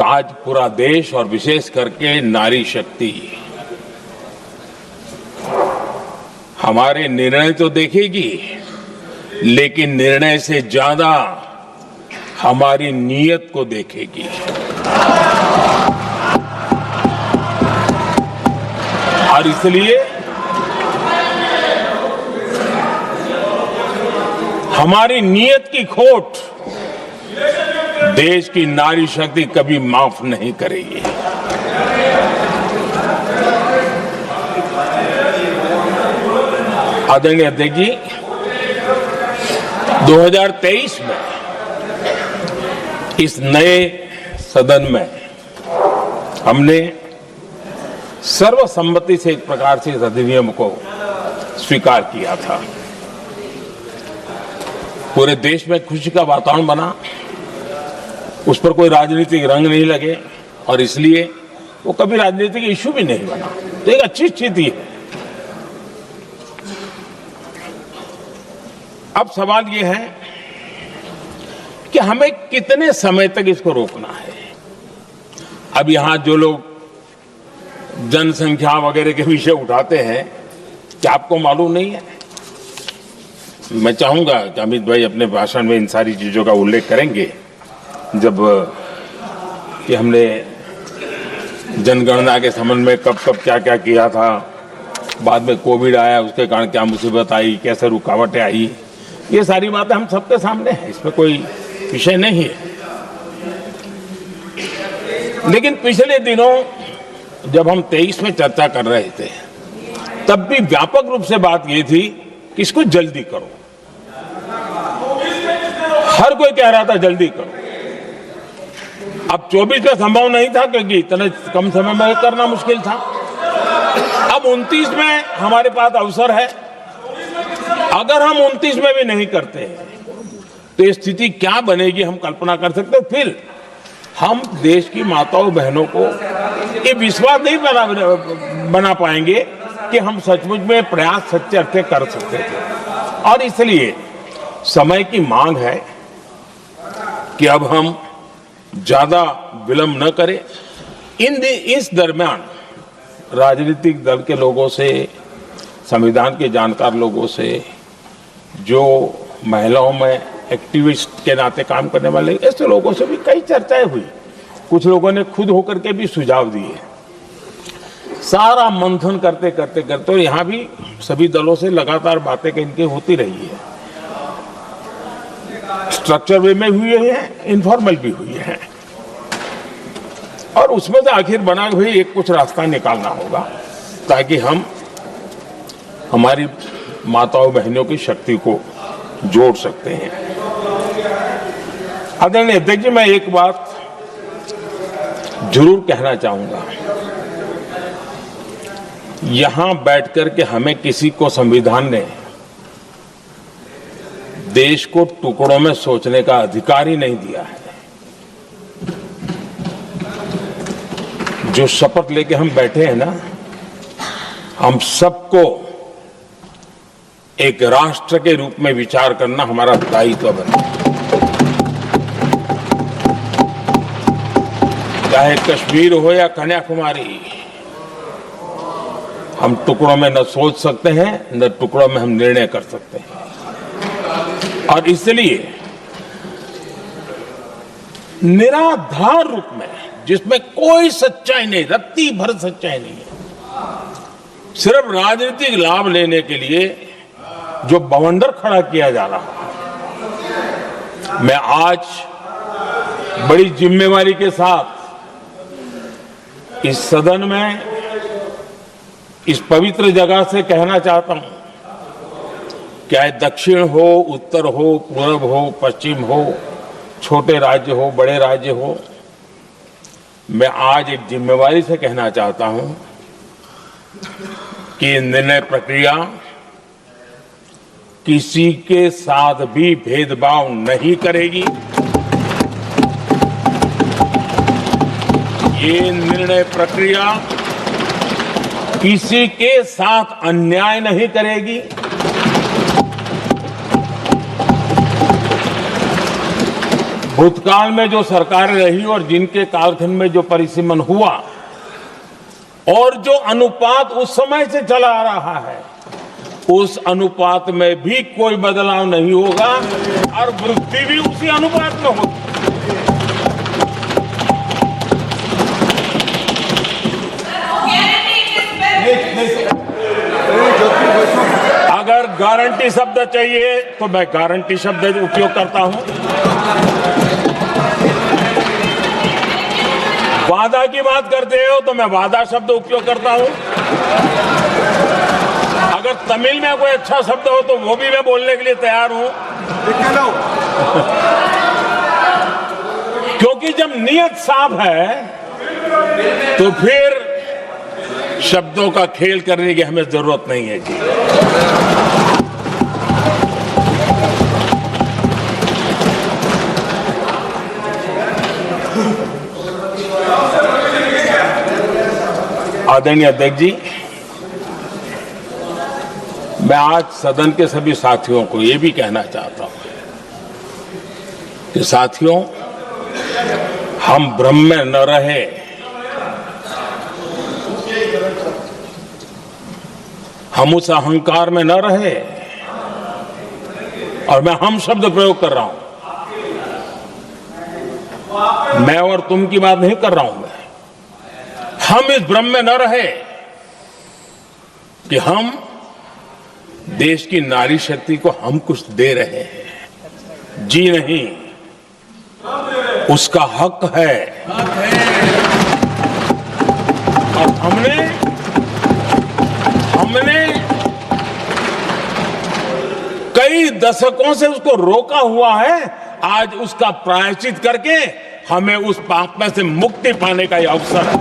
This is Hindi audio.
आज पूरा देश और विशेष करके नारी शक्ति हमारे निर्णय तो देखेगी, लेकिन निर्णय से ज्यादा हमारी नीयत को देखेगी। और इसलिए हमारी नीयत की खोट देश की नारी शक्ति कभी माफ नहीं करेगी। आदरणीय अध्यक्ष जी, 2023 में इस नए सदन में हमने सर्वसम्मति से एक प्रकार से इस अधिनियम को स्वीकार किया था। पूरे देश में खुशी का वातावरण बना, उस पर कोई राजनीतिक रंग नहीं लगे और इसलिए वो कभी राजनीतिक इश्यू भी नहीं बना। तो एक अच्छी स्थिति है। अब सवाल ये है कि हमें कितने समय तक इसको रोकना है। अब यहां जो लोग जनसंख्या वगैरह के विषय उठाते हैं, क्या आपको मालूम नहीं है? मैं चाहूंगा कि अमित भाई अपने भाषण में इन सारी चीजों का उल्लेख करेंगे, जब कि हमने जनगणना के संबंध में कब कब क्या क्या किया था, बाद में कोविड आया, उसके कारण क्या मुसीबत आई, कैसे रुकावटें आई, ये सारी बातें हम सबके सामने हैं, इसमें कोई विषय नहीं है। लेकिन पिछले दिनों जब हम 23 में चर्चा कर रहे थे, तब भी व्यापक रूप से बात ये थी कि इसको जल्दी करो। हर कोई कह रहा था जल्दी करो। अब 24 में संभव नहीं था क्योंकि इतने कम समय में करना मुश्किल था। अब 29 में हमारे पास अवसर है। अगर हम 29 में भी नहीं करते तो ये स्थिति क्या बनेगी हम कल्पना कर सकते हैं। फिर हम देश की माताओं बहनों को ये विश्वास नहीं बना पाएंगे कि हम सचमुच में प्रयास सच्चे अर्थे कर सकते थे। और इसलिए समय की मांग है कि अब हम ज्यादा विलंब न करें। इस दरमियान राजनीतिक दल के लोगों से, संविधान के जानकार लोगों से, जो महिलाओं में एक्टिविस्ट के नाते काम करने वाले ऐसे लोगों से भी कई चर्चाएं हुई। कुछ लोगों ने खुद होकर के भी सुझाव दिए। सारा मंथन करते करते करते, और यहां भी सभी दलों से लगातार बातें इनकी होती रही है। स्ट्रक्चर वे में हुई है, इनफॉर्मल भी हुई है, और उसमें से आखिर बना हुई एक कुछ रास्ता निकालना होगा ताकि हम हमारी माताओं बहनों की शक्ति को जोड़ सकते हैं। आदरणीय अध्यक्ष जी, मैं एक बात जरूर कहना चाहूंगा। यहां बैठकर के हमें किसी को संविधान ने देश को टुकड़ों में सोचने का अधिकार ही नहीं दिया है। जो शपथ लेके हम बैठे हैं ना, हम सबको एक राष्ट्र के रूप में विचार करना हमारा दायित्व बना। चाहे कश्मीर हो या कन्याकुमारी, हम टुकड़ों में न सोच सकते हैं, न टुकड़ों में हम निर्णय कर सकते हैं। और इसलिए निराधार रूप में, जिसमें कोई सच्चाई नहीं, रत्ती भर सच्चाई नहीं है, सिर्फ राजनीतिक लाभ लेने के लिए जो बवंडर खड़ा किया जा रहा है, मैं आज बड़ी जिम्मेवारी के साथ इस सदन में, इस पवित्र जगह से कहना चाहता हूं, चाहे दक्षिण हो, उत्तर हो, पूर्व हो, पश्चिम हो, छोटे राज्य हो, बड़े राज्य हो, मैं आज एक जिम्मेवारी से कहना चाहता हूं कि निर्णय प्रक्रिया किसी के साथ भी भेदभाव नहीं करेगी। ये निर्णय प्रक्रिया किसी के साथ अन्याय नहीं करेगी। भूतकाल में जो सरकारें रही और जिनके कालखंड में जो परिसीमन हुआ और जो अनुपात उस समय से चला आ रहा है, उस अनुपात में भी कोई बदलाव नहीं होगा और वृद्धि भी उसी अनुपात में होगी। अगर गारंटी शब्द चाहिए तो मैं गारंटी शब्द उपयोग करता हूं। वादा की बात करते हो तो मैं वादा शब्द उपयोग करता हूं। अगर तमिल में कोई अच्छा शब्द हो तो वो भी मैं बोलने के लिए तैयार हूं। क्योंकि जब नियत साफ है तो फिर शब्दों का खेल करने की हमें जरूरत नहीं है जी। आदरणीय अध्यक्ष जी, मैं आज सदन के सभी साथियों को ये भी कहना चाहता हूं कि साथियों, हम भ्रम में न रहे। हम उस अहंकार में न रहे। और मैं हम शब्द प्रयोग कर रहा हूं। मैं और तुम की बात नहीं कर रहा हूं। मैं हम इस भ्रम में न रहे कि हम देश की नारी शक्ति को हम कुछ दे रहे हैं। जी नहीं, उसका हक है। और हमने कई दशकों से उसको रोका हुआ है। आज उसका प्रायश्चित करके हमें उस पाप में से मुक्ति पाने का यह अवसर है।